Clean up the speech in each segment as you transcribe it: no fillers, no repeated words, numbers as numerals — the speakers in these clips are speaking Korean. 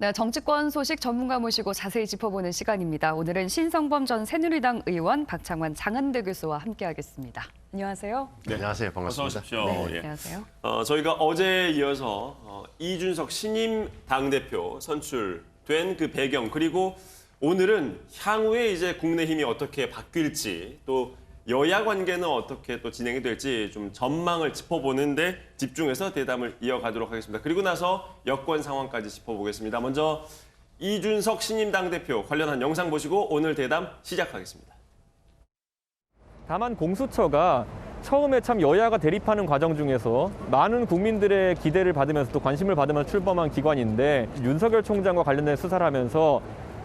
네, 정치권 소식 전문가 모시고 자세히 짚어보는 시간입니다. 오늘은 신성범 전 새누리당 의원, 박창환 장한대 교수와 함께하겠습니다. 안녕하세요. 네, 안녕하세요. 반갑습니다. 어서 오십시오. 네, 예. 안녕하세요. 저희가 어제에 이어서 이준석 신임 당대표 선출된 그 배경, 그리고 오늘은 향후에 이제 국민의힘이 어떻게 바뀔지, 또 여야 관계는 어떻게 또 진행이 될지 좀 전망을 짚어보는데 집중해서 대담을 이어가도록 하겠습니다. 그리고 나서 여권 상황까지 짚어보겠습니다. 먼저 이준석 신임 당대표 관련한 영상 보시고 오늘 대담 시작하겠습니다. 다만 공수처가 처음에 참 여야가 대립하는 과정 중에서 많은 국민들의 기대를 받으면서 또 관심을 받으면서 출범한 기관인데, 윤석열 총장과 관련된 수사를 하면서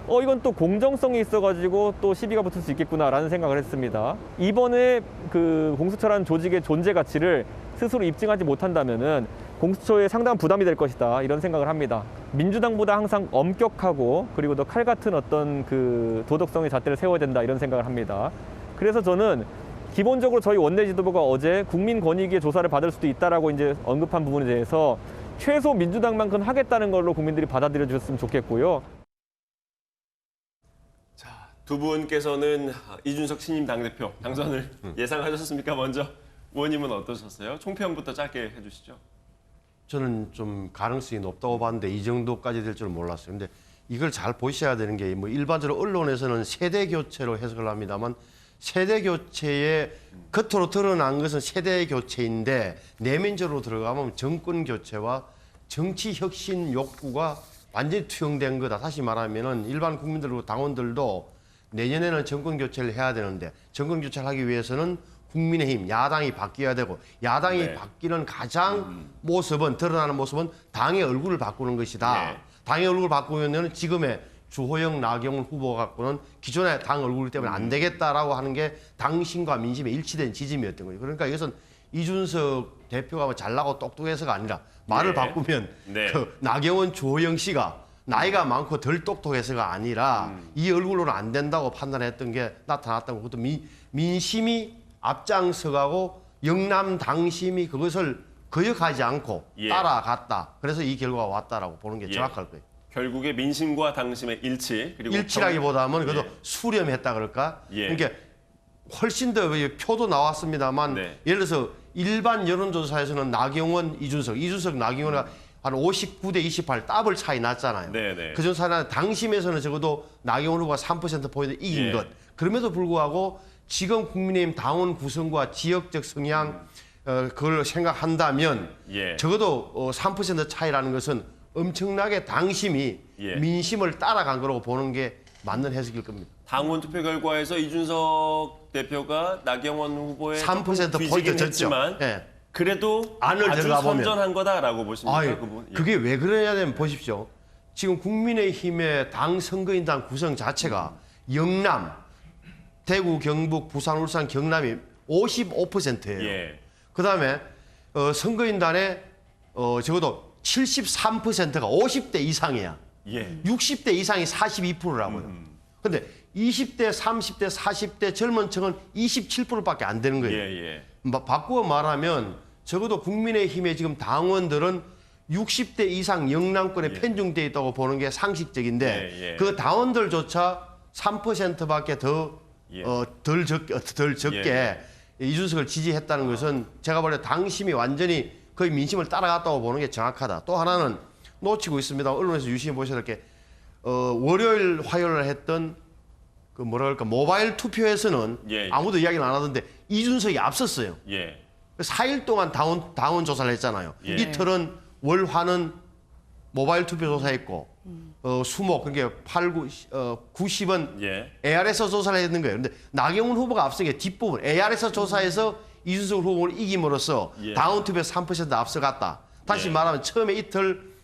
이건 또 공정성이 있어가지고 또 시비가 붙을 수 있겠구나라는 생각을 했습니다. 이번에 그 공수처라는 조직의 존재 가치를 스스로 입증하지 못한다면은 공수처에 상당한 부담이 될 것이다, 이런 생각을 합니다. 민주당보다 항상 엄격하고 그리고 더 칼 같은 어떤 그 도덕성의 잣대를 세워야 된다, 이런 생각을 합니다. 그래서 저는 기본적으로 저희 원내 지도부가 어제 국민권익위의 조사를 받을 수도 있다라고 이제 언급한 부분에 대해서 최소 민주당만큼 하겠다는 걸로 국민들이 받아들여 주셨으면 좋겠고요. 두 분께서는 이준석 신임 당대표 당선을 예상하셨습니까? 먼저 의원님은 어떠셨어요? 총평부터 짧게 해주시죠. 저는 좀 가능성이 높다고 봤는데 이 정도까지 될 줄 몰랐어요. 근데 이걸 잘 보셔야 되는 게, 뭐 일반적으로 언론에서는 세대 교체로 해석을 합니다만, 세대 교체의 겉으로 드러난 것은 세대 교체인데 내면적으로 들어가면 정권 교체와 정치 혁신 욕구가 완전히 투영된 거다. 다시 말하면은 일반 국민들과 당원들도 내년에는 정권 교체를 해야 되는데, 정권 교체를 하기 위해서는 국민의힘, 야당이 바뀌어야 되고, 야당이 바뀌는 가장 모습은, 드러나는 모습은 당의 얼굴을 바꾸는 것이다. 네. 당의 얼굴을 바꾸면 지금의 주호영, 나경원 후보 갖고는 기존의 당 얼굴 때문에 안 되겠다라고 하는 게 당신과 민심의 일치된 지짐이었던 거죠. 그러니까 이것은 이준석 대표가 잘나고 똑똑해서가 아니라 말을 바꾸면 그 나경원, 주호영 씨가 나이가 많고 덜 똑똑해서가 아니라 이 얼굴로는 안 된다고 판단했던 게 나타났다고. 그것도 민심이 앞장서가고 영남 당심이 그것을 거역하지 않고 따라갔다. 그래서 이 결과가 왔다라고 보는 게 정확할 거예요. 결국에 민심과 당심의 일치, 그리고 일치라기보다는 그래도 수렴했다 그럴까? 그러니까 훨씬 더 표도 나왔습니다만, 예를 들어서 일반 여론조사에서는 나경원, 이준석, 나경원이 한 59대 28 더블 차이 났잖아요. 그전 사람 당심에서는 적어도 나경원 후보가 3%포인트 이긴 것. 그럼에도 불구하고 지금 국민의힘 당원 구성과 지역적 성향 그걸 생각한다면 적어도 3% 차이라는 것은 엄청나게 당심이 민심을 따라간 거라고 보는 게 맞는 해석일 겁니다. 당원 투표 결과에서 이준석 대표가 나경원 후보의 3%포인트 졌죠. 그래도 안을 아주 들어가보면 선전한 거다라고 보십니까? 그게 왜 그러냐면 보십시오. 지금 국민의힘의 당 선거인단 구성 자체가 영남, 대구, 경북, 부산, 울산, 경남이 55%예요. 그다음에 선거인단에 적어도 73%가 50대 이상이야. 60대 이상이 42%라고요. 근데 20대, 30대, 40대 젊은 층은 27%밖에 안 되는 거예요. 바꾸어 말하면 적어도 국민의힘의 지금 당원들은 60대 이상 영남권에 편중돼 있다고 보는 게 상식적인데, 그 당원들조차 3%밖에 덜 적게 이준석을 지지했다는 것은 제가 볼 때 당심이 완전히 거의 민심을 따라갔다고 보는 게 정확하다. 또 하나는 놓치고 있습니다. 언론에서 유심히 보셔야 될 게, 월요일, 화요일 했던 그 모바일 투표에서는 아무도 이야기를 안 하던데 이준석이 앞섰어요. 4일 동안 당원 조사를 했잖아요. 이틀은 월화는 모바일 투표 조사했고, 수목, 그러니까 8, 9, 90은 AR에서 조사를 했는 거예요. 근데 나경원 후보가 앞선 게 뒷부분, AR에서 조사해서 이준석 후보를 이김으로써 당원 투표에서 3% 앞서갔다. 다시 말하면 처음에 이틀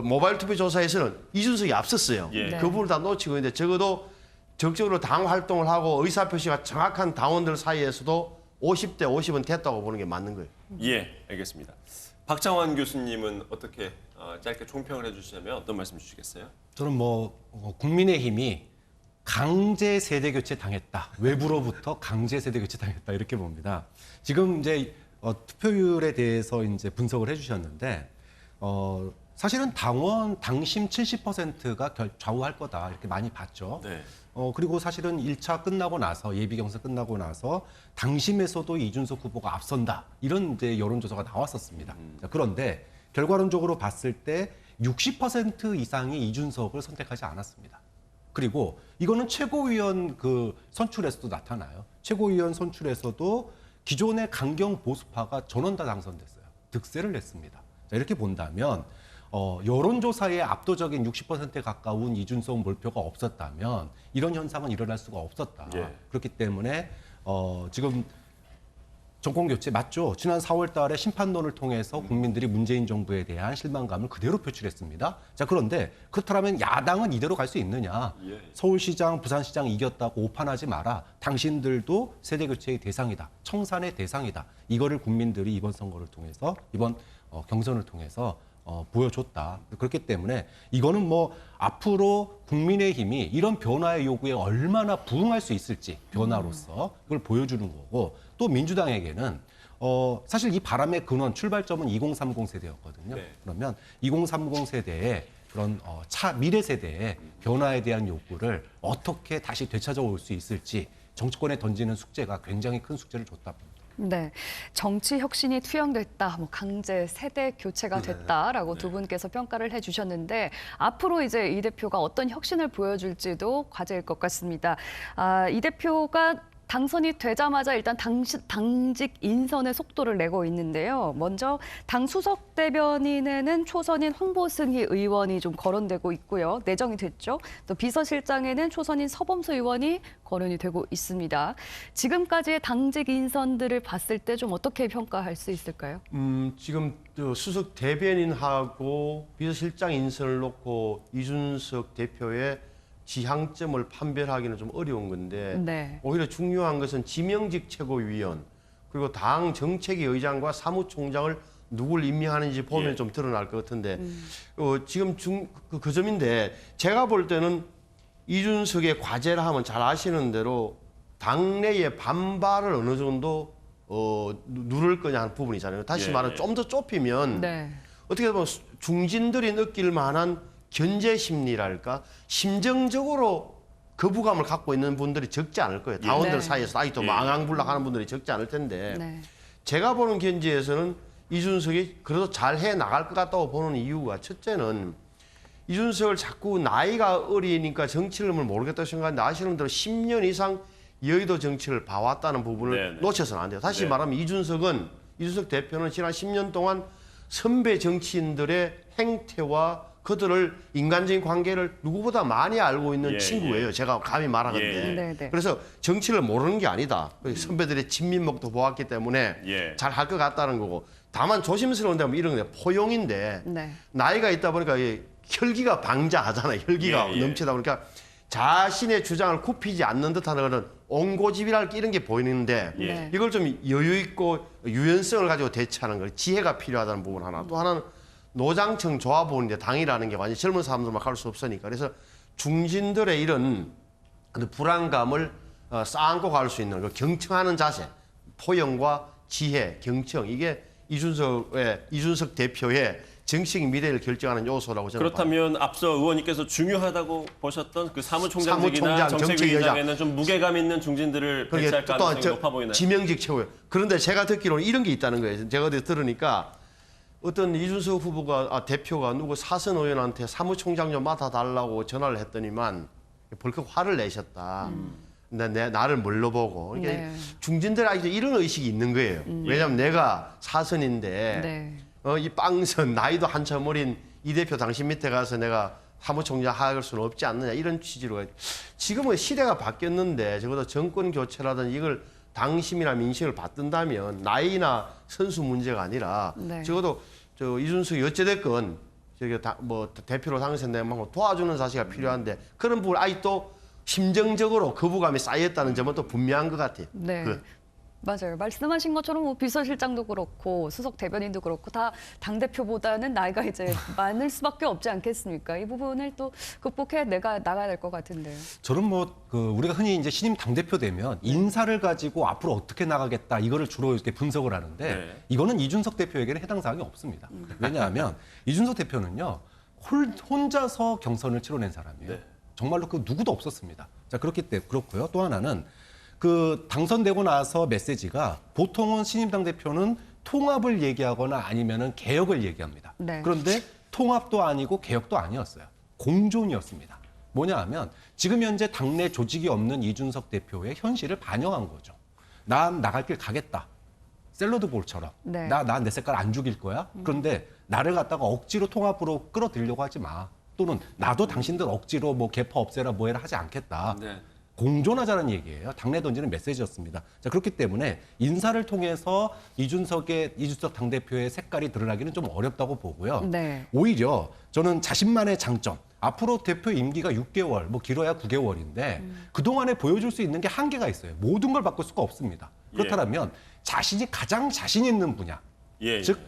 모바일 투표 조사에서는 이준석이 앞섰어요. 그 부분을 다 놓치고 있는데, 적어도 적극적으로 당 활동을 하고 의사표시가 정확한 당원들 사이에서도 50대 50은 됐다고 보는 게 맞는 거예요. 알겠습니다. 박창환 교수님은 어떻게 짧게 총평을 해주시자면 어떤 말씀 주시겠어요? 저는 국민의힘이 강제 세대 교체 당했다. 외부로부터 강제 세대 교체 당했다, 이렇게 봅니다. 지금 이제 투표율에 대해서 이제 분석을 해주셨는데 사실은 당원 당심 70%가 좌우할 거다 이렇게 많이 봤죠. 네. 그리고 사실은 1차 끝나고 나서 예비 경선 끝나고 나서 당심에서도 이준석 후보가 앞선다 이런 이제 여론조사가 나왔었습니다. 자, 그런데 결과론적으로 봤을 때 60% 이상이 이준석을 선택하지 않았습니다. 그리고 이거는 최고위원 그 선출에서도 나타나요. 최고위원 선출에서도 기존의 강경 보수파가 전원 다 당선됐어요. 득세를 냈습니다. 자, 이렇게 본다면 여론조사에 압도적인 60%에 가까운 이준석 몰표가 없었다면 이런 현상은 일어날 수가 없었다. 예. 그렇기 때문에 지금 정권 교체 맞죠? 지난 4월 달에 심판론을 통해서 국민들이 문재인 정부에 대한 실망감을 그대로 표출했습니다. 자, 그런데 그렇다면 야당은 이대로 갈 수 있느냐? 예. 서울시장, 부산시장 이겼다고 오판하지 마라. 당신들도 세대교체의 대상이다. 청산의 대상이다. 이거를 국민들이 이번 선거를 통해서, 이번 경선을 통해서 보여줬다. 그렇기 때문에 이거는 뭐 앞으로 국민의힘이 이런 변화의 요구에 얼마나 부응할 수 있을지 변화로서 그걸 보여주는 거고 또 민주당에게는 사실 이 바람의 근원 출발점은 2030 세대였거든요. 네. 그러면 2030 세대의 그런 미래 세대의 변화에 대한 요구를 어떻게 다시 되찾아올 수 있을지 정치권에 던지는 숙제가 굉장히 큰 숙제를 줬다 봅니다. 네, 정치 혁신이 투영됐다, 뭐 강제 세대 교체가 됐다라고 두 분께서 평가를 해주셨는데 앞으로 이제 이 대표가 어떤 혁신을 보여줄지도 과제일 것 같습니다. 이 대표가 당선이 되자마자 일단 당직 인선의 속도를 내고 있는데요. 먼저 당 수석 대변인에는 초선인 황보승희 의원이 좀 거론되고 있고요. 내정이 됐죠. 또 비서실장에는 초선인 서범수 의원이 거론이 되고 있습니다. 지금까지의 당직 인선들을 봤을 때 좀 어떻게 평가할 수 있을까요? 지금 수석 대변인하고 비서실장 인선을 놓고 이준석 대표의 지향점을 판별하기는 좀 어려운 건데 네. 오히려 중요한 것은 지명직 최고위원 그리고 당 정책위 의장과 사무총장을 누굴 임명하는지 보면 예. 좀 드러날 것 같은데 지금 그 점인데 제가 볼 때는 이준석의 과제라 하면 잘 아시는 대로 당내의 반발을 어느 정도 누를 거냐 하는 부분이잖아요. 다시 예, 말하면 예. 좀 더 좁히면 네. 어떻게 보면 중진들이 느낄 만한 견제 심리랄까 심정적으로 거부감을 갖고 있는 분들이 적지 않을 거예요. 당원들 네. 사이에서 아직도 예. 망앙불락하는 분들이 적지 않을 텐데 네. 제가 보는 견지에서는 이준석이 그래도 잘 해 나갈 것 같다고 보는 이유가 첫째는 이준석을 자꾸 나이가 어리니까 정치를 모르겠다고 생각하는데 아시는 대로 10년 이상 여의도 정치를 봐왔다는 부분을 네네. 놓쳐서는 안 돼요. 다시 네. 말하면 이준석 대표는 지난 10년 동안 선배 정치인들의 행태와 그들을 인간적인 관계를 누구보다 많이 알고 있는 예, 친구예요. 예. 제가 감히 말하건데. 예, 예. 네, 네. 그래서 정치를 모르는 게 아니다. 선배들의 진면목도 보았기 때문에 예. 잘 할 것 같다는 거고. 다만 조심스러운 데면 이런 게 포용인데 네. 나이가 있다 보니까 이 혈기가 방자하잖아요. 혈기가 예, 예. 넘치다 보니까 자신의 주장을 굽히지 않는 듯한 그런 옹고집이랄 이런 게 보이는데 예. 이걸 좀 여유 있고 유연성을 가지고 대처하는 거 지혜가 필요하다는 부분 하나. 또 하나는 노장층 조합원인데 당이라는 게 완전 젊은 사람들만 갈 수 없으니까 그래서 중진들의 이런 그 불안감을 쌓고 갈 수 있는 그 경청하는 자세, 포용과 지혜, 경청 이게 이준석 대표의 정치적 미래를 결정하는 요소라고 저는 봐요. 그렇다면 앞서 의원님께서 중요하다고 보셨던 그 사무총장직이나 사무총장, 정책위의장에는 좀 무게감 있는 중진들을 배치할 가능성이 높아 보이나요? 지명직 최고예요. 그런데 제가 듣기로는 이런 게 있다는 거예요. 제가 어디 들으니까 어떤 이준석 후보가 대표가 누구 사선 의원한테 사무총장 좀 맡아달라고 전화를 했더니만 벌컥 화를 내셨다. 나를 물러보고 이게 네. 중진들 아직도 이런 의식이 있는 거예요. 왜냐하면 내가 사선인데 네. 이 빵선 나이도 한참 어린 이 대표 당신 밑에 가서 내가 사무총장 할 수는 없지 않느냐 이런 취지로 지금은 시대가 바뀌었는데 적어도 정권 교체라든지 이걸 당심이나 민심을 받든다면 나이나 선수 문제가 아니라 네. 적어도 이준석이 어찌됐건 대표로 당선되면 도와주는 자세가 필요한데 그런 부분 아직도 심정적으로 거부감이 쌓였다는 점은 또 분명한 것 같아요. 네. 맞아요. 말씀하신 것처럼 뭐 비서실장도 그렇고 수석 대변인도 그렇고 다 당대표보다는 나이가 이제 많을 수밖에 없지 않겠습니까? 이 부분을 또 극복해 나가야 될 것 같은데요. 저는 우리가 흔히 이제 신임 당대표 되면 인사를 가지고 앞으로 어떻게 나가겠다 이거를 주로 이렇게 분석을 하는데 네. 이거는 이준석 대표에게는 해당 사항이 없습니다. 왜냐하면 이준석 대표는요 혼자서 경선을 치러낸 사람이에요. 네. 정말로 그 누구도 없었습니다. 자 그렇기 때문에 그렇고요. 또 하나는 그 당선되고 나서 메시지가 보통은 신임 당대표는 통합을 얘기하거나 아니면은 개혁을 얘기합니다. 네. 그런데 통합도 아니고 개혁도 아니었어요. 공존이었습니다. 뭐냐 하면 지금 현재 당내 조직이 없는 이준석 대표의 현실을 반영한 거죠. 난 나갈 길 가겠다. 샐러드 볼처럼. 네. 나 내 색깔 안 죽일 거야. 그런데 나를 갖다가 억지로 통합으로 끌어들이려고 하지 마. 또는 나도 당신들 억지로 뭐 개파 없애라 뭐해라 하지 않겠다. 네. 공존하자는 얘기예요. 당내 던지는 메시지였습니다. 자, 그렇기 때문에 인사를 통해서 이준석 당대표의 색깔이 드러나기는 좀 어렵다고 보고요. 네. 오히려 저는 자신만의 장점, 앞으로 대표 임기가 6개월, 뭐 길어야 9개월인데 그동안에 보여줄 수 있는 게 한계가 있어요. 모든 걸 바꿀 수가 없습니다. 그렇다면 자신이 가장 자신 있는 분야, 예. 즉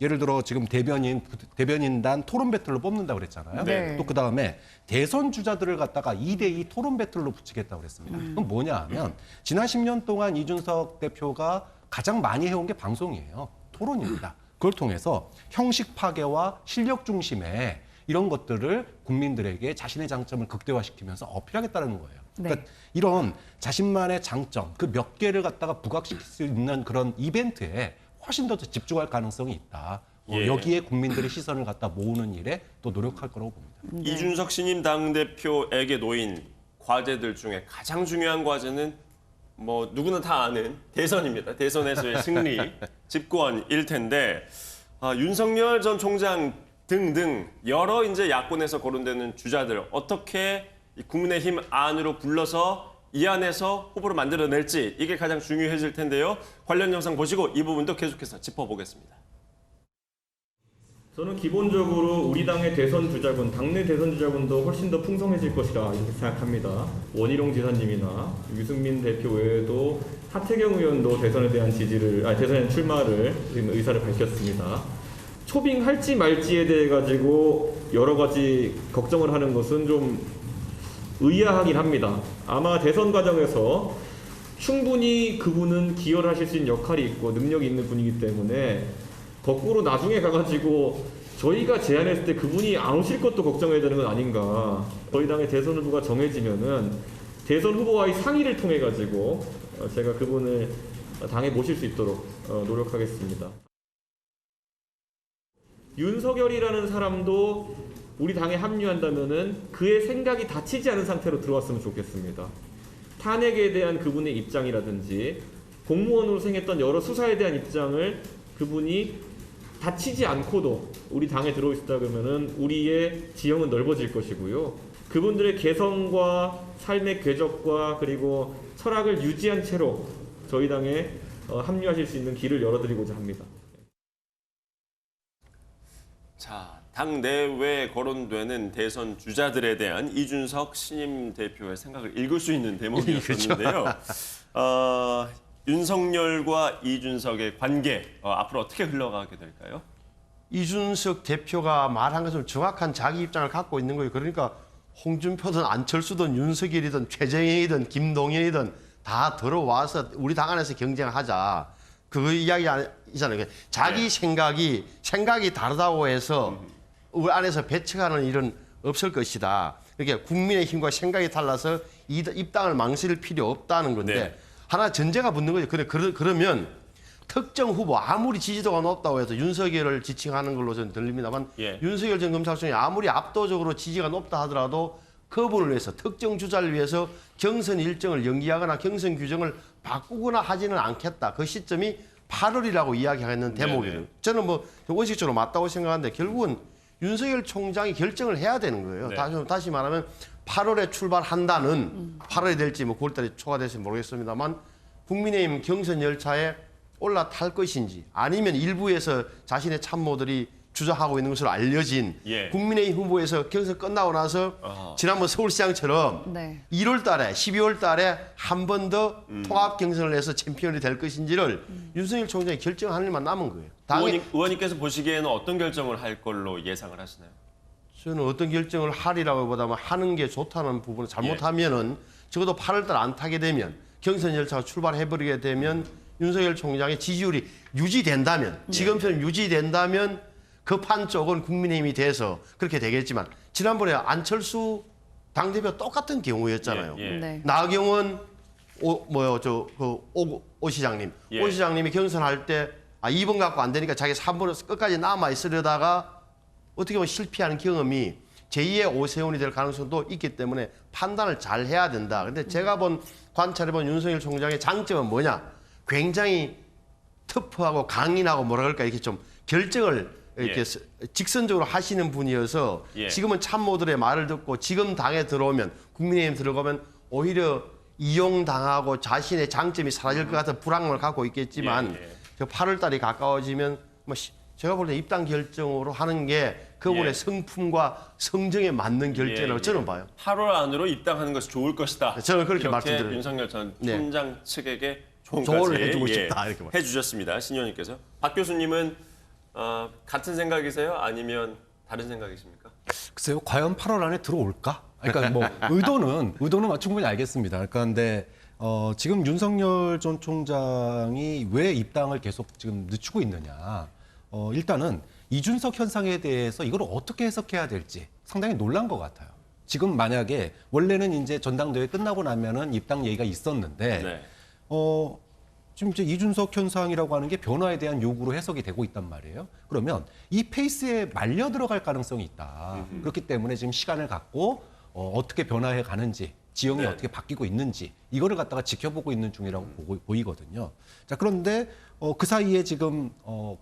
예를 들어 지금 대변인단 토론 배틀로 뽑는다고 그랬잖아요. 네. 또 그다음에 대선 주자들을 갖다가 2대2 토론 배틀로 붙이겠다고 그랬습니다. 그럼 뭐냐 하면 지난 10년 동안 이준석 대표가 가장 많이 해온 게 방송이에요. 토론입니다. 그걸 통해서 형식 파괴와 실력 중심의 이런 것들을 국민들에게 자신의 장점을 극대화시키면서 어필하겠다는 거예요. 그러니까 네. 이런 자신만의 장점, 그 몇 개를 갖다가 부각시킬 수 있는 그런 이벤트에 훨씬 더 집중할 가능성이 있다. 예. 여기에 국민들의 시선을 갖다 모으는 일에 또 노력할 거라고 봅니다. 이준석 신임 당대표에게 놓인 과제들 중에 가장 중요한 과제는 뭐 누구나 다 아는 대선입니다. 대선에서의 승리, 집권일 텐데 윤석열 전 총장 등등 여러 이제 야권에서 거론되는 주자들 어떻게 이 국민의힘 안으로 불러서 이 안에서 후보를 만들어낼지 이게 가장 중요해질 텐데요. 관련 영상 보시고 이 부분도 계속해서 짚어보겠습니다. 저는 기본적으로 우리 당의 대선 주자군, 당내 대선 주자군도 훨씬 더 풍성해질 것이라 이렇게 생각합니다. 원희룡 지사님이나 유승민 대표 외에도 하태경 의원도 대선에 대한 대선에 출마를 지금 의사를 밝혔습니다. 초빙할지 말지에 대해 가지고 여러 가지 걱정을 하는 것은 좀 의아하긴 합니다. 아마 대선 과정에서 충분히 그분은 기여를 하실 수 있는 역할이 있고 능력이 있는 분이기 때문에 거꾸로 나중에 가가지고 저희가 제안했을 때 그분이 안 오실 것도 걱정해야 되는 건 아닌가. 저희 당의 대선 후보가 정해지면은 대선 후보와의 상의를 통해 가지고 제가 그분을 당에 모실 수 있도록 노력하겠습니다. 윤석열이라는 사람도 우리 당에 합류한다면은 그의 생각이 닫히지 않은 상태로 들어왔으면 좋겠습니다. 탄핵에 대한 그분의 입장이라든지 공무원으로 생겼던 여러 수사에 대한 입장을 그분이 닫히지 않고도 우리 당에 들어있다 그러면은 우리의 지형은 넓어질 것이고요. 그분들의 개성과 삶의 궤적과 그리고 철학을 유지한 채로 저희 당에 합류하실 수 있는 길을 열어드리고자 합니다. 자, 당 내외에 거론되는 대선 주자들에 대한 이준석 신임 대표의 생각을 읽을 수 있는 대목이었는데요. 윤석열과 이준석의 관계 앞으로 어떻게 흘러가게 될까요? 이준석 대표가 말한 것을 정확한 자기 입장을 갖고 있는 거예요. 그러니까 홍준표든 안철수든 윤석열이든 최재형이든 김동연이든 다 들어와서 우리 당 안에서 경쟁하자. 그 이야기 있잖아요. 자기 생각이 다르다고 해서 우리 안에서 배척하는 일은 없을 것이다. 이렇게 국민의힘과 생각이 달라서 입당을 망설일 필요 없다는 건데 네. 하나 전제가 붙는 거죠. 그러면 특정 후보 아무리 지지도가 높다고 해서 윤석열을 지칭하는 걸로 저는 들립니다만 예. 윤석열 전 검찰총장이 아무리 압도적으로 지지가 높다 하더라도 그분을 위해서 특정 주자를 위해서 경선 일정을 연기하거나 경선 규정을 바꾸거나 하지는 않겠다. 그 시점이 8월이라고 이야기하는 대목이에요. 네네. 저는 뭐 원칙적으로 맞다고 생각하는데 결국은 윤석열 총장이 결정을 해야 되는 거예요. 네. 다시 말하면 8월에 출발한다는 8월이 될지 뭐 9월달에 초가 될지 모르겠습니다만 국민의힘 경선 열차에 올라탈 것인지 아니면 일부에서 자신의 참모들이 주장하고 있는 것으로 알려진 예. 국민의힘 후보에서 경선 끝나고 나서 지난번 서울시장처럼 네. 1월 달에 12월 달에 한 번 더 통합 경선을 해서 챔피언이 될 것인지를 윤석열 총장이 결정하는 일만 남은 거예요. 당연히 의원님께서 보시기에는 어떤 결정을 할 걸로 예상을 하시나요? 저는 어떤 결정을 하리라고 보다만 하는 게 좋다는 부분을 잘못하면은 적어도 8월 달 안 타게 되면 경선 절차가 출발해버리게 되면 윤석열 총장의 지지율이 유지된다면 지금처럼 유지된다면 급한 쪽은 국민의힘이 돼서 그렇게 되겠지만 지난번에 안철수 당대표 똑같은 경우였잖아요. 예. 네. 나경원 오 시장님, 예. 오 시장님이 경선할 때 2번 갖고 안 되니까 자기 3번으로 끝까지 남아 있으려다가 어떻게 보면 실패하는 경험이 제2의 오세훈이 될 가능성도 있기 때문에 판단을 잘 해야 된다. 근데 제가 관찰해본 윤석열 총장의 장점은 뭐냐? 굉장히 터프하고 강인하고 뭐라 그럴까 이렇게 좀 결정을 이렇게 직선적으로 하시는 분이어서 예. 지금은 참모들의 말을 듣고 지금 당에 들어오면 국민의힘 들어가면 오히려 이용당하고 자신의 장점이 사라질 것 같은 불안감을 갖고 있겠지만 저 8월 달이 가까워지면 제가 볼 때 입당 결정으로 하는 게 그분의 성품과 성정에 맞는 결정이라고 저는 봐요. 8월 안으로 입당하는 것이 좋을 것이다. 저는 그렇게 이렇게 말씀드려요. 윤석열 전 네. 총장 측에게 조언까지 조언을 해주고 싶다, 이렇게 해주셨습니다. 신 의원님께서. 박 교수님은 같은 생각이세요? 아니면 다른 생각이십니까? 글쎄요, 과연 8월 안에 들어올까? 그러니까 뭐 의도는 충분히 알겠습니다. 그러니까 근데 지금 윤석열 전 총장이 왜 입당을 계속 지금 늦추고 있느냐? 일단은 이준석 현상에 대해서 이걸 어떻게 해석해야 될지 상당히 놀란 것 같아요. 지금 만약에 원래는 이제 전당대회 끝나고 나면은 입당 얘기가 있었는데 네. 지금 이제 이준석 현상이라고 하는 게 변화에 대한 요구로 해석이 되고 있단 말이에요. 그러면 이 페이스에 말려 들어갈 가능성이 있다. 그렇기 때문에 지금 시간을 갖고 어떻게 변화해 가는지, 지형이 네. 어떻게 바뀌고 있는지 이거를 갖다가 지켜보고 있는 중이라고 보이거든요. 자, 그런데 그 사이에 지금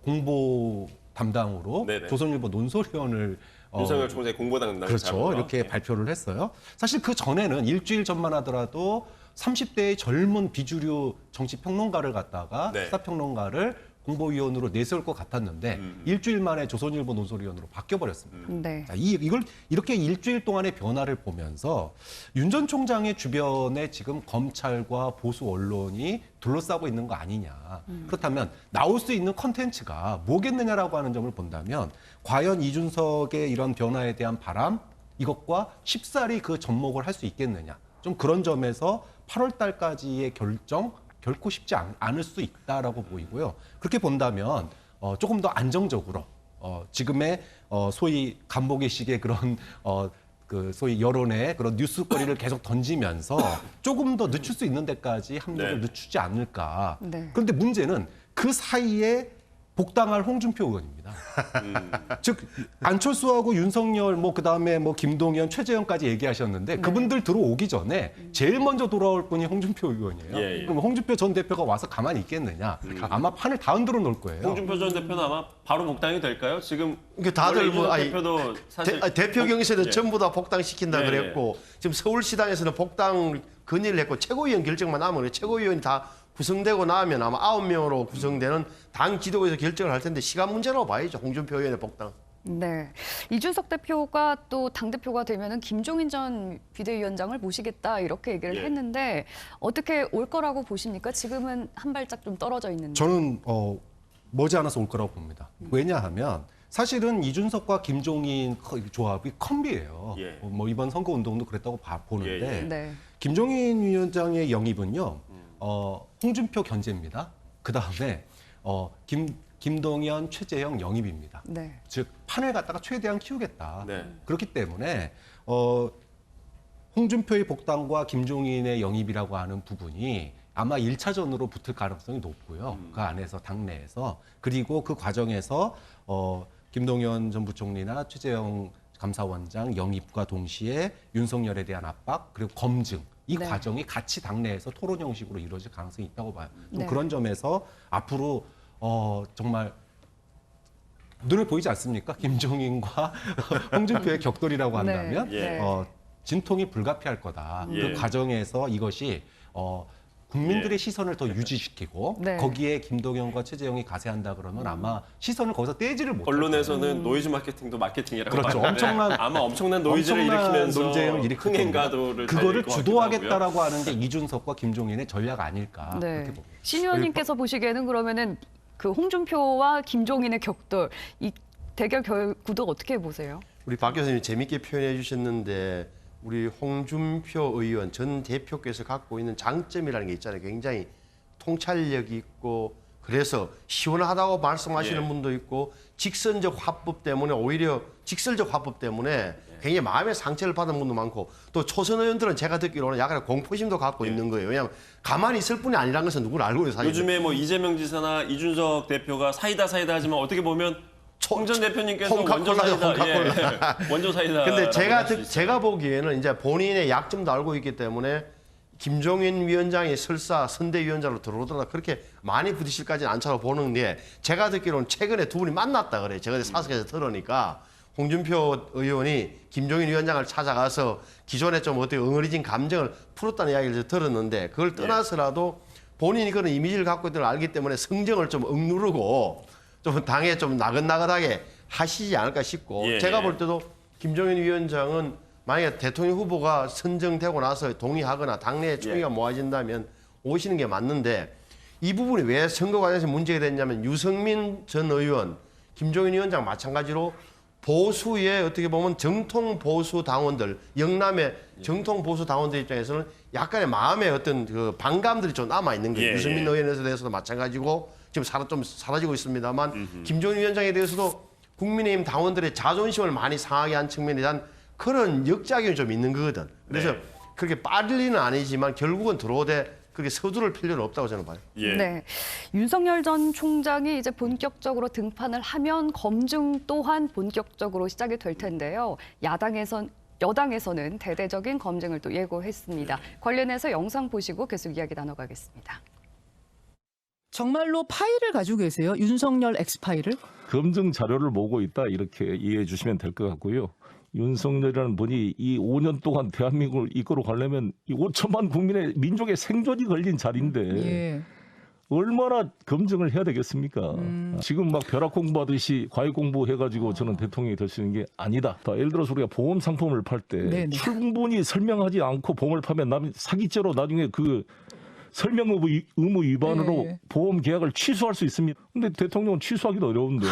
공보 담당으로 네네. 조선일보 논설위원을 윤석열 총장의 공보당당 그렇죠. 이렇게 발표를 했어요. 사실 그 전에는 일주일 전만 하더라도 30대의 젊은 비주류 정치 평론가를 갖다가 네. 시사평론가를 공보위원으로 내세울 것 같았는데 일주일 만에 조선일보 논설위원으로 바뀌어버렸습니다. 네. 자, 이걸 이렇게 일주일 동안의 변화를 보면서 윤 전 총장의 주변에 지금 검찰과 보수 언론이 둘러싸고 있는 거 아니냐. 그렇다면 나올 수 있는 컨텐츠가 뭐겠느냐라고 하는 점을 본다면 과연 이준석의 이런 변화에 대한 바람 이것과 쉽사리 그 접목을 할 수 있겠느냐. 좀 그런 점에서 8월 달까지의 결정 결코 쉽지 않을 수 있다라고 보이고요. 그렇게 본다면 조금 더 안정적으로 지금의 소위 간보기식의 그런 그 소위 여론의 그런 뉴스거리를 계속 던지면서 조금 더 늦출 수 있는 데까지 합력을 네. 늦추지 않을까. 네. 그런데 문제는 그 사이에 복당할 홍준표 의원입니다. 즉 안철수하고 윤석열 그다음에 김동연, 최재형까지 얘기하셨는데 그분들 들어오기 전에 제일 먼저 돌아올 분이 홍준표 의원이에요. 예, 예. 그럼 홍준표 전 대표가 와서 가만히 있겠느냐? 아마 판을 다 흔들어 놓을 거예요. 홍준표 전 대표는 아마 바로 복당이 될까요? 지금 그러니까 다들 원래 이준석 대표도 사실 대표 경선에는 예. 전부 다 복당시킨다 예, 그랬고 지금 서울시당에서는 복당 건의를 했고 최고위원 결정만 하면 최고위원이 다 구성되고 나면 아마 9명으로 구성되는 당 지도부에서 결정을 할 텐데 시간 문제라고 봐야죠. 홍준표 의원의 복당. 네. 이준석 대표가 또 당대표가 되면은 김종인 전 비대위원장을 모시겠다 이렇게 얘기를 예. 했는데 어떻게 올 거라고 보십니까? 지금은 한 발짝 좀 떨어져 있는데. 저는 머지않아서 올 거라고 봅니다. 왜냐하면 사실은 이준석과 김종인 조합이 콤비예요. 예. 이번 선거 운동도 그랬다고 보는데 예, 예. 네. 김종인 위원장의 영입은요. 홍준표 견제입니다. 그 다음에 김동연, 최재형 영입입니다. 네. 즉 판을 갖다가 최대한 키우겠다. 네. 그렇기 때문에 홍준표의 복당과 김종인의 영입이라고 하는 부분이 아마 1차전으로 붙을 가능성이 높고요. 그 안에서 당내에서 그리고 그 과정에서 김동연 전 부총리나 최재형 감사원장 영입과 동시에 윤석열에 대한 압박 그리고 검증 이 네. 과정이 같이 당내에서 토론 형식으로 이루어질 가능성이 있다고 봐요. 좀 네. 그런 점에서 앞으로 정말 눈에 보이지 않습니까? 김종인과 홍준표의 격돌이라고 한다면 네. 예. 진통이 불가피할 거다. 예. 그 과정에서 이것이 국민들의 시선을 더 유지시키고 네. 거기에 김동연과 최재형이 가세한다 그러면 아마 시선을 거기서 떼지를 못할 언론에서는 노이즈 마케팅도 마케팅이라고 그렇죠. 하는데 아마 엄청난 노이즈를 일으키면서 논쟁을 일으킬 흥행가도를 그거를 달릴 것 같기도 하고요. 주도하겠다라고 하는 게 이준석과 김종인의 전략 아닐까 네. 그렇게 봅니다. 신 의원님께서 보시기에는 그러면은 그 홍준표와 김종인의 격돌, 이 대결 구도 어떻게 보세요? 우리 박 교수님 재밌게 표현해 주셨는데 우리 홍준표 의원 전 대표께서 갖고 있는 장점이라는 게 있잖아요. 굉장히 통찰력이 있고 그래서 시원하다고 말씀하시는 예. 분도 있고 직선적 화법 때문에 오히려 직설적 화법 때문에 굉장히 마음의 상처를 받은 분도 많고 또 초선 의원들은 제가 듣기로는 약간 공포심도 갖고 있는 거예요. 왜냐하면 가만히 있을 뿐이 아니라는 것은 누구나 알고 있는 사실이에요. 요즘에 뭐 이재명 지사나 이준석 대표가 사이다 하지만 어떻게 보면 홍 전 대표님께서 원조 홍카콜라죠, 사이다, 예, 원조 사이다. 근데 제가 보기에는 이제 본인의 약점도 알고 있기 때문에 김종인 위원장이 설사 선대위원장으로 들어오더라도 그렇게 많이 부딪힐까지는 않다고 보는데 제가 듣기로는 최근에 두 분이 만났다 그래요. 제가 사석에서 들으니까 홍준표 의원이 김종인 위원장을 찾아가서 기존에 좀 어떻게 엉어리진 감정을 풀었다는 이야기를 들었는데 그걸 떠나서라도 본인이 그런 이미지를 갖고 있다는 걸 알기 때문에 성정을 좀 억누르고 좀 당에 좀 나긋나긋하게 하시지 않을까 싶고 예. 제가 볼 때도 김종인 위원장은 만약에 대통령 후보가 선정되고 나서 동의하거나 당내에 총의가 모아진다면 오시는 게 맞는데 이 부분이 왜 선거 과정에서 문제가 됐냐면 유승민 전 의원, 김종인 위원장 마찬가지로 보수의 어떻게 보면 정통 보수 당원들, 영남의 정통 보수 당원들 입장에서는 약간의 마음의 어떤 그 반감들이 좀 남아 있는 거예요. 예, 유승민 예. 의원에 대해서도 마찬가지고 지금 좀 사라지고 있습니다만 김종인 위원장에 대해서도 국민의힘 당원들의 자존심을 많이 상하게 한 측면에 대한 그런 역작용이 좀 있는 거거든. 그래서 네. 그렇게 빠르리는 아니지만 결국은 들어오되 그렇게 서두를 필요는 없다고 저는 봐요. 예. 네, 윤석열 전 총장이 이제 본격적으로 등판을 하면 검증 또한 본격적으로 시작이 될 텐데요. 여당에서는 대대적인 검증을 또 예고했습니다. 관련해서 영상 보시고 계속 이야기 나눠가겠습니다. 정말로 파일을 가지고 계세요? 윤석열 X파일을? 검증 자료를 모으고 있다 이렇게 이해해 주시면 될 것 같고요. 윤석열이라는 분이 이 5년 동안 대한민국을 이끌어 가려면 이 5천만 국민의 민족의 생존이 걸린 자리인데 예. 얼마나 검증을 해야 되겠습니까? 지금 막 벼락 공부하듯이 과외 공부해가지고 저는 대통령이 될 수 있는 게 아니다. 여예를 들어서 우리가 보험 상품을 팔 때 네네. 충분히 설명하지 않고 보험을 파면 사기죄로 나중에 그 설명 의무 위반으로 네. 보험 계약을 취소할 수 있습니다. 근데 대통령은 취소하기도 어려운데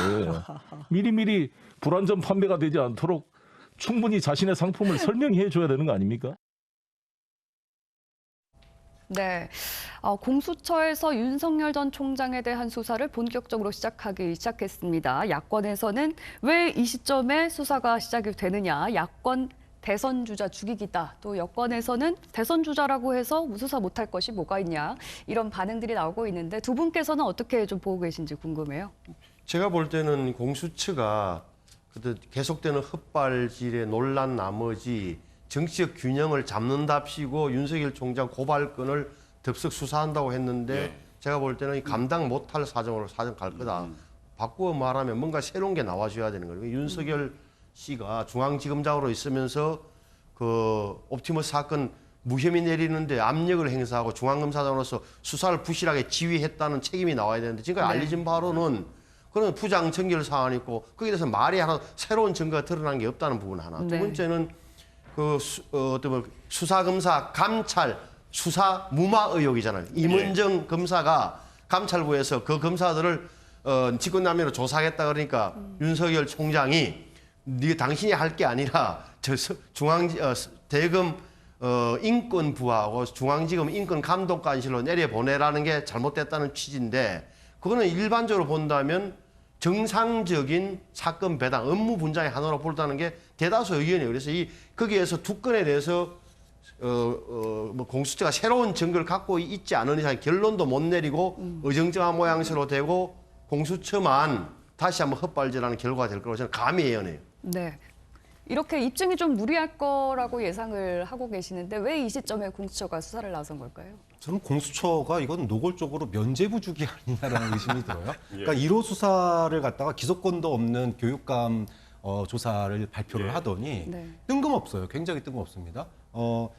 미리미리 불안전 판매가 되지 않도록 충분히 자신의 상품을 설명해 줘야 되는 거 아닙니까? 네, 공수처에서 윤석열 전 총장에 대한 수사를 본격적으로 시작하기 시작했습니다. 야권에서는 왜 이 시점에 수사가 시작이 되느냐, 야권 대선 주자 죽이기다. 또 여권에서는 대선 주자라고 해서 무수사 못할 것이 뭐가 있냐, 이런 반응들이 나오고 있는데 두 분께서는 어떻게 좀 보고 계신지 궁금해요. 제가 볼 때는 공수처가 계속되는 헛발질의 논란 나머지 정치적 균형을 잡는답시고 윤석열 총장 고발건을 덥석 수사한다고 했는데 제가 볼 때는 감당 못할 사정 갈 거다. 바꾸어 말하면 뭔가 새로운 게 나와줘야 되는 거예요. 윤석열 씨가 중앙지검장으로 있으면서 그 옵티머스 사건 무혐의 내리는데 압력을 행사하고 중앙검사장으로서 수사를 부실하게 지휘했다는 책임이 나와야 되는데 지금까지 알려진 바로는 그런 부장 청결 사안이 있고 거기에 대해서 말이 하나 새로운 증거가 드러난 게 없다는 부분 하나. 네. 두 번째는 그 수사검사 감찰 수사 무마 의혹이잖아요. 임은정 검사가 감찰부에서 그 검사들을 직권남용으로 조사하겠다 그러니까 윤석열 총장이 당신이 할 게 아니라 대검 인권부하고 중앙지검 인권감독관실로 내려보내라는 게 잘못됐다는 취지인데 그거는 일반적으로 본다면 정상적인 사건 배당, 업무 분장의 하나로 본다는 게 대다수 의견이에요. 그래서 거기에서 두 건에 대해서 공수처가 새로운 증거를 갖고 있지 않은 이상 결론도 못 내리고 어정쩡한 모양새로 되고 공수처만 다시 한번 헛발질하는 결과가 될 거라고 저는 감히 예언해요. 네. 이렇게 입증이 좀 무리할 거라고 예상을 하고 계시는데 왜 이 시점에 공수처가 수사를 나선 걸까요? 저는 공수처가 이건 노골적으로 면죄부주기 아니냐라는 의심이 들어요. 그러니까 1호 수사를 갖다가 기소권도 없는 교육감 조사를 발표를 예. 하더니 네. 뜬금없어요. 굉장히 뜬금없습니다.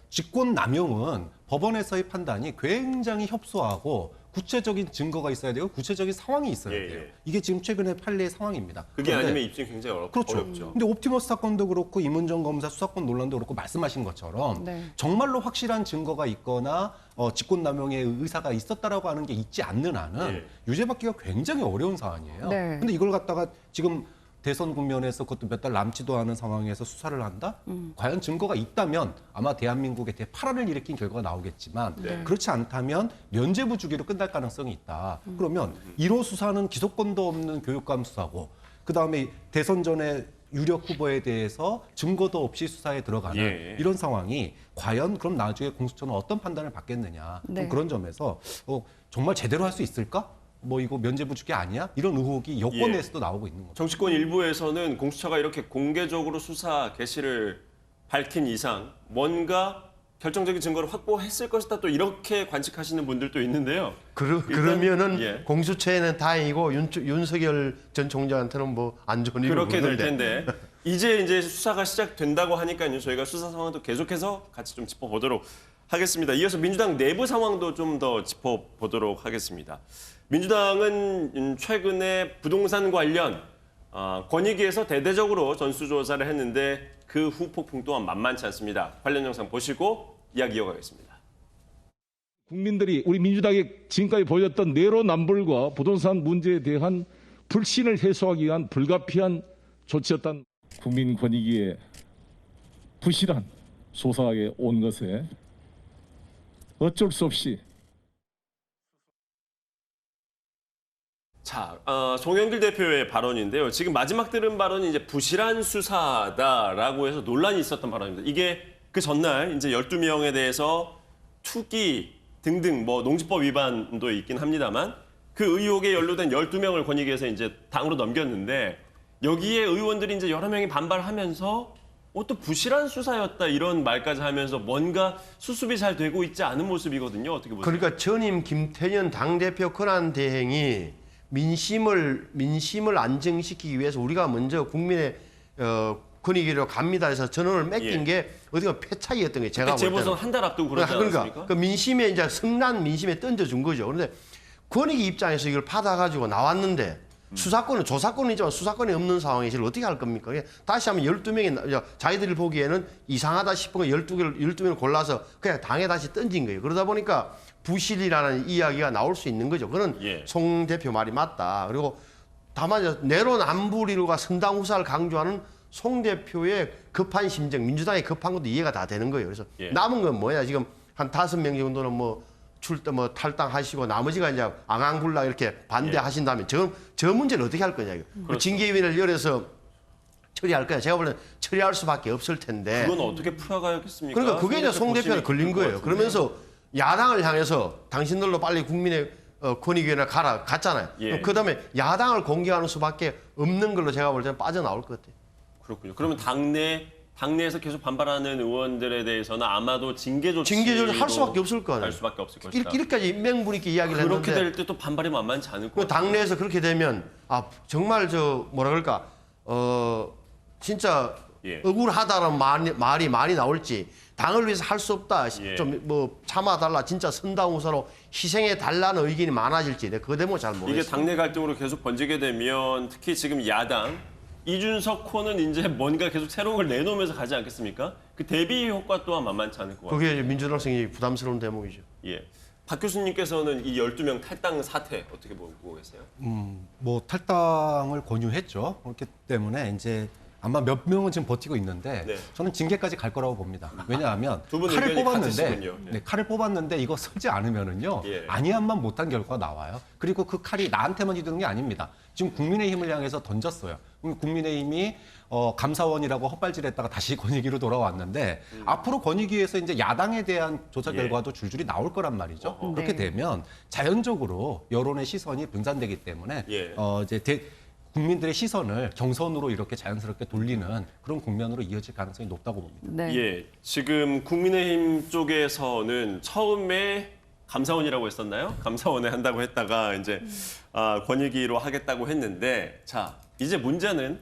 직권 남용은 법원에서의 판단이 굉장히 협소하고 구체적인 증거가 있어야 되고 구체적인 상황이 있어야 예, 돼요. 예. 이게 지금 최근의 판례의 상황입니다. 그게 그런데 아니면 입증이 굉장히 그렇죠. 어렵죠. 근데 옵티머스 사건도 그렇고 임은정 검사 수사권 논란도 그렇고 말씀하신 것처럼 네. 정말로 확실한 증거가 있거나 직권남용의 의사가 있었다라고 하는 게 있지 않는 한은 예. 유죄받기가 굉장히 어려운 사안이에요. 네. 근데 이걸 갖다가 지금 대선 국면에서 그것도 몇 달 남지도 않은 상황에서 수사를 한다? 과연 증거가 있다면 아마 대한민국에 대파란을 일으킨 결과가 나오겠지만 네. 그렇지 않다면 면죄부 주기로 끝날 가능성이 있다. 그러면 1호 수사는 기소권도 없는 교육감 수사고 그다음에 대선 전에 유력 후보에 대해서 증거도 없이 수사에 들어가는 예. 이런 상황이 과연 그럼 나중에 공수처는 어떤 판단을 받겠느냐. 좀 네. 그런 점에서 정말 제대로 할 수 있을까? 뭐 이거 면죄부 주기 아니야? 이런 의혹이 여권 예. 내에서도 나오고 있는 거죠. 정치권 일부에서는 공수처가 이렇게 공개적으로 수사 개시를 밝힌 이상 뭔가 결정적인 증거를 확보했을 것이다 또 이렇게 관측하시는 분들도 있는데요. 그러면은 예. 공수처에는 다행이고 윤석열 전 총장한테는 뭐 안 좋은 일이 그렇게 될 텐데 이제 수사가 시작된다고 하니까요. 저희가 수사 상황도 계속해서 같이 좀 짚어보도록 하겠습니다. 이어서 민주당 내부 상황도 좀 더 짚어보도록 하겠습니다. 민주당은 최근에 부동산 관련 권익위에서 대대적으로 전수조사를 했는데 그 후폭풍 또한 만만치 않습니다. 관련 영상 보시고 이야기 이어가겠습니다. 국민들이 우리 민주당이 지금까지 보여줬던 내로남불과 부동산 문제에 대한 불신을 해소하기 위한 불가피한 조치였던 국민권익위의 부실한 조사에 온 것에 어쩔 수 없이 자, 송영길 대표의 발언인데요. 지금 마지막 들은 발언이 이제 부실한 수사다라고 해서 논란이 있었던 발언입니다. 이게 그 전날 이제 12명에 대해서 투기 등등 뭐 농지법 위반도 있긴 합니다만 그 의혹에 연루된 12명을 권익위에서 이제 당으로 넘겼는데 여기에 의원들이 이제 여러 명이 반발하면서 또 부실한 수사였다 이런 말까지 하면서 뭔가 수습이 잘 되고 있지 않은 모습이거든요. 어떻게 보세요? 그러니까 전임 김태년 당대표 권한 대행이 민심을 안정시키기 위해서 우리가 먼저 국민의 권익위로 갑니다 해서 전원을 맡긴 예. 게 어디가 패착이었던 거예요. 제가 볼 때는. 재보선 한 달 앞두고 그러지 않았습니까? 그러니까 그 민심에 이제 성난 민심에 던져준 거죠. 그런데 권익위 입장에서 이걸 받아가지고 나왔는데 수사권은 조사권이지만 수사권이 없는 상황에서 이걸 어떻게 할 겁니까? 다시 한번 12명이 자기들이 보기에는 이상하다 싶은 거 12명을 골라서 그냥 당에 다시 던진 거예요. 그러다 보니까 부실이라는 이야기가 나올 수 있는 거죠. 그건 예. 송 대표 말이 맞다. 그리고 다만 내로남불과 선당후사를 강조하는 송 대표의 급한 심정, 민주당의 급한 것도 이해가 다 되는 거예요. 그래서 예. 남은 건 뭐야? 지금 한 5명 정도는 뭐 탈당하시고 나머지가 이제 앙앙불락 이렇게 반대하신다면 저 문제를 어떻게 할 거냐. 그 징계위원회를 열어서 처리할 거야. 제가 보기에는 처리할 수밖에 없을 텐데. 그건 어떻게 풀어가겠습니까? 그러니까 그게 이제 송 대표한테 걸린 거예요. 그러면서 야당을 향해서 당신들로 빨리 국민의 권익위원회 갔잖아요. 예. 그다음에 야당을 공격하는 수밖에 없는 걸로 제가 볼 때는 빠져나올 것 같아요. 그렇군요. 그러면 당내에서 계속 반발하는 의원들에 대해서는 아마도 징계 조치를 할 수밖에 없을 거 아니에요. 할 수밖에 없을 것이다. 이렇게까지 맹분 있게 이야기를 그렇게 했는데 될 때 또 반발이 만만치 않을 것 그 같아요. 당내에서 그렇게 되면 정말 뭐라 그럴까 진짜 예. 억울하다는 말이 많이 나올지 당을 위해서 할 수 없다 예. 좀 뭐 참아달라 진짜 선당우사로 희생해 달라는 의견이 많아질지 그 대목 잘 이게 모르겠어요. 당내 갈등으로 계속 번지게 되면 특히 지금 야당 이준석 코는 이제 뭔가 계속 새로운 걸 내놓으면서 가지 않겠습니까? 그 대비 효과 또한 만만치 않을 것 같아요. 그게 민주당성이 부담스러운 대목이죠. 예. 박 교수님께서는 이 12명 탈당 사태 어떻게 보고 계세요? 뭐 탈당을 권유했죠. 그렇기 때문에 이제 아마 몇 명은 지금 버티고 있는데 네. 저는 징계까지 갈 거라고 봅니다. 왜냐하면 두분 칼을 의견이 뽑았는데 같으시군요. 네. 칼을 뽑았는데 이거 서지 않으면은요 예. 아니한만 못한 결과가 나와요. 그리고 그 칼이 나한테만 휘두른 게 아닙니다. 지금 국민의힘을 향해서 던졌어요. 국민의힘이 감사원이라고 헛발질했다가 다시 권익위로 돌아왔는데 앞으로 권익위에서 이제 야당에 대한 조사 예. 결과도 줄줄이 나올 거란 말이죠. 어허. 그렇게 네. 되면 자연적으로 여론의 시선이 분산되기 때문에 예. 이제 국민들의 시선을 경선으로 이렇게 자연스럽게 돌리는 그런 국면으로 이어질 가능성이 높다고 봅니다. 네. 예, 지금 국민의힘 쪽에서는 처음에 감사원이라고 했었나요? 감사원에 한다고 했다가 이제 권익위로 하겠다고 했는데 자 이제 문제는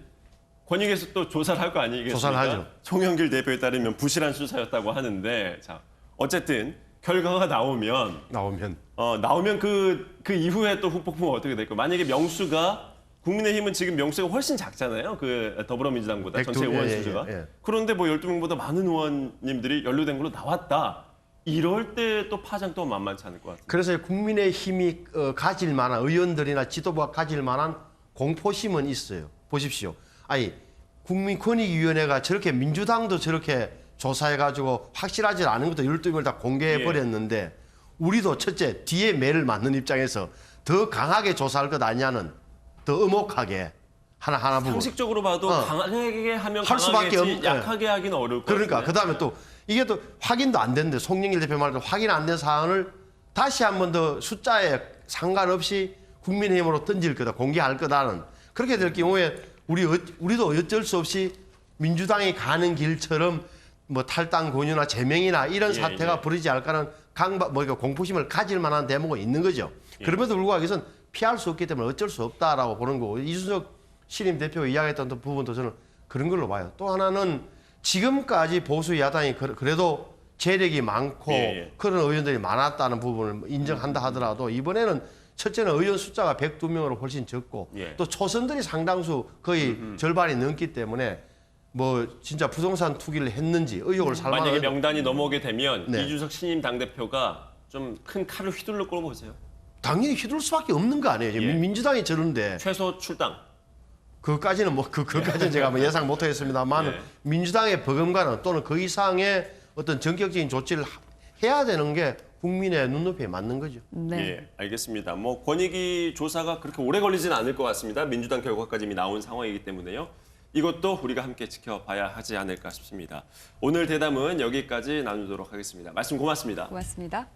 권익위에서 또 조사를 할 거 아니겠습니까? 조사를 하죠. 송영길 대표에 따르면 부실한 수사였다고 하는데 자 어쨌든 결과가 나오면 그 이후에 또 후폭풍은 어떻게 될까요? 만약에 명수가 국민의힘은 지금 명수가 훨씬 작잖아요. 그 더불어민주당보다 전체 의원 수가. 그런데 뭐 12명보다 많은 의원님들이 연루된 걸로 나왔다. 이럴 때 또 파장 또 만만치 않을 것 같아요. 그래서 국민의힘이 가질 만한 의원들이나 지도부가 가질 만한 공포심은 있어요. 보십시오. 아니 국민권익위원회가 저렇게 민주당도 저렇게 조사해가지고 확실하지 않은 것도 12명을 다 공개해버렸는데 우리도 첫째 뒤에 매를 맞는 입장에서 더 강하게 조사할 것 아니냐는 더 음혹하게 하나 보고 상식적으로 봐도 강하게 하면 할 수밖에 강하겠지 약하게 하기는 어려울 것 그러니까 같은데. 그다음에 또 이게 또 확인도 안 됐는데 송영길 대표 말대로 확인 안 된 사안을 다시 한 번 더 숫자에 상관없이 국민의힘으로 던질 거다 공개할 거다는 그렇게 될 경우에 우리도 어쩔 수 없이 민주당이 가는 길처럼 뭐 탈당 권유나 제명이나 이런 사태가 벌어지지 않을까는 공포심을 가질 만한 대목은 있는 거죠. 그럼에도 불구하고 이것은 피할 수 없기 때문에 어쩔 수 없다라고 보는 거고 이준석 신임 대표가 이야기했던 부분도 저는 그런 걸로 봐요. 또 하나는 지금까지 보수 야당이 그래도 재력이 많고 그런 의원들이 많았다는 부분을 인정한다 하더라도 이번에는 첫째는 의원 숫자가 102명으로 훨씬 적고 또 초선들이 상당수 거의 절반이 넘기 때문에 뭐 진짜 부동산 투기를 했는지 의혹을 살 만한 만약에 명단이 넘어오게 되면 네. 이준석 신임 당대표가 좀 큰 칼을 휘둘러 끌고 보세요. 당연히 휘둘 수밖에 없는 거 아니에요. 민주당이 저런데 최소 출당. 그까지는 그까지는 제가 뭐 예상 못하겠습니다만 민주당의 버금가는 또는 그 이상의 어떤 전격적인 조치를 해야 되는 게 국민의 눈높이에 맞는 거죠. 네. 예, 알겠습니다. 뭐 권익위 조사가 그렇게 오래 걸리지는 않을 것 같습니다. 민주당 결과까지 이미 나온 상황이기 때문에요. 이것도 우리가 함께 지켜봐야 하지 않을까 싶습니다. 오늘 대담은 여기까지 나누도록 하겠습니다. 말씀 고맙습니다. 고맙습니다.